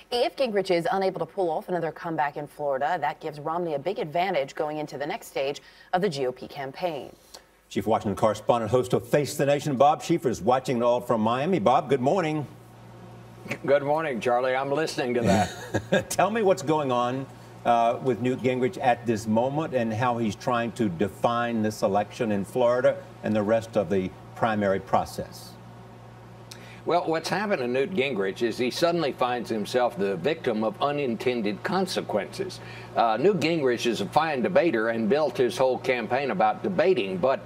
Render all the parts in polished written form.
If Gingrich is unable to pull off another comeback in Florida, that gives Romney a big advantage going into the next stage of the GOP campaign. Chief Washington correspondent, host of Face the Nation, Bob Schieffer, is watching it all from Miami. Bob, good morning. Good morning, Charlie. I'm listening to that. Tell me what's going on with Newt Gingrich at this moment and how he's trying to define this election in Florida and the rest of the primary process. Well, what's happened to Newt Gingrich is he suddenly finds himself the victim of unintended consequences. Newt Gingrich is a fine debater and built his whole campaign about debating, but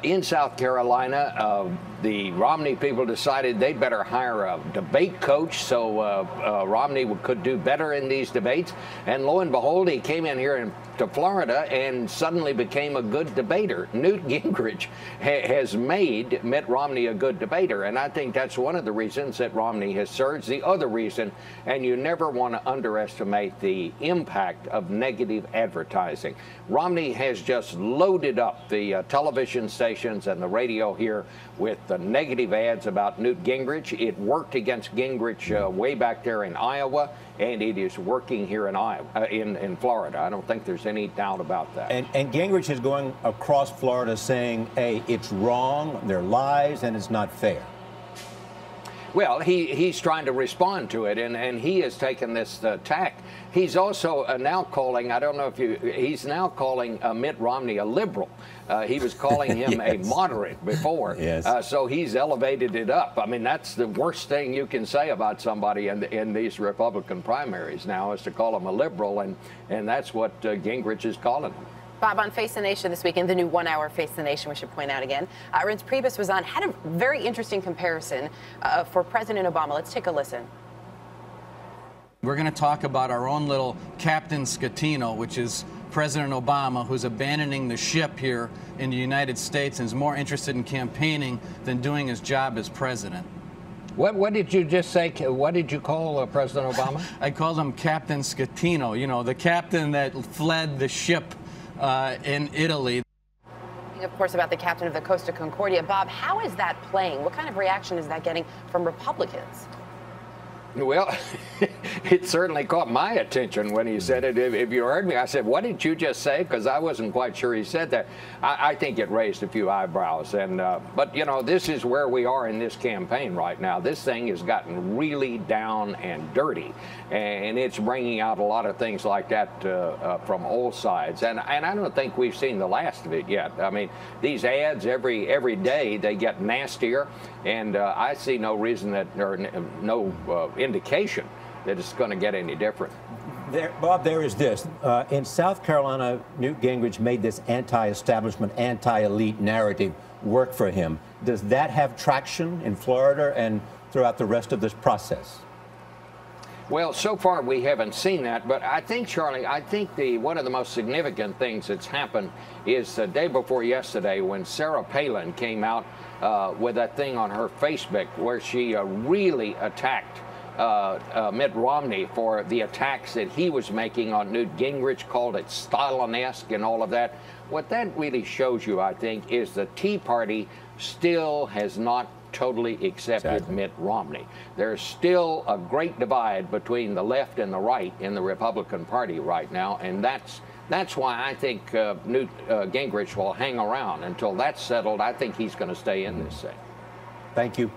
in South Carolina, the Romney people decided they better hire a debate coach so Romney could do better in these debates. And lo and behold, he came in here to Florida and suddenly became a good debater. Newt Gingrich has made Mitt Romney a good debater, and I think that's one of the reasons that Romney has surged. The other reason, and you never want to underestimate the impact of negative advertising. Romney has just loaded up the television stations and the radio here with the negative ads about Newt Gingrich. It worked against Gingrich way back there in Iowa, and it is working here in in Florida. I don't think there's any doubt about that. And Gingrich is going across Florida saying, hey, it's wrong, they're lies, and it's not fair. Well, he's trying to respond to it, and he has taken this tack. He's also now calling, I don't know if he's now calling Mitt Romney a liberal. He was calling him yes. a moderate before. Yes. So he's elevated it up. I mean, that's the worst thing you can say about somebody in these Republican primaries now, is to call him a liberal, and that's what Gingrich is calling him. Bob, on Face the Nation this weekend, the new 1 hour Face the Nation, we should point out again, Reince Priebus was on, had a very interesting comparison for President Obama. Let's take a listen. We're going to talk about our own little Captain Scatino, which is President Obama, who's abandoning the ship here in the United States and is more interested in campaigning than doing his job as president. What did you just say? What did you call President Obama? I called him Captain Scatino, you know, the captain that fled the ship in Italy. Of course, about the captain of the Costa Concordia. Bob, how is that playing? What kind of reaction is that getting from Republicans? Well, it certainly caught my attention when he said it. If you heard me, I said, what did you just say? Because I wasn't quite sure he said that. I think it raised a few eyebrows. But, you know, this is where we are in this campaign right now. This thing has gotten really down and dirty, and it's bringing out a lot of things like that from all sides. And I don't think we've seen the last of it yet. I mean, these ads every day, they get nastier, and I see no reason that, or no indication that it's going to get any different. Bob, there is this. In South Carolina, Newt Gingrich made this anti-establishment, anti-elite narrative work for him. Does that have traction in Florida and throughout the rest of this process? Well, so far we haven't seen that, but I think, Charlie, one of the most significant things that's happened is the day before yesterday when Sarah Palin came out with that thing on her Facebook where she really attacked Mitt Romney for the attacks that he was making on Newt Gingrich, called it Stalinesque and all of that. What that really shows you, I think, is the Tea Party still has not totally accepted Mitt Romney. There's still a great divide between the left and the right in the Republican Party right now, and that's why I think Newt Gingrich will hang around until that's settled. I think he's going to stay in this thing. Thank you.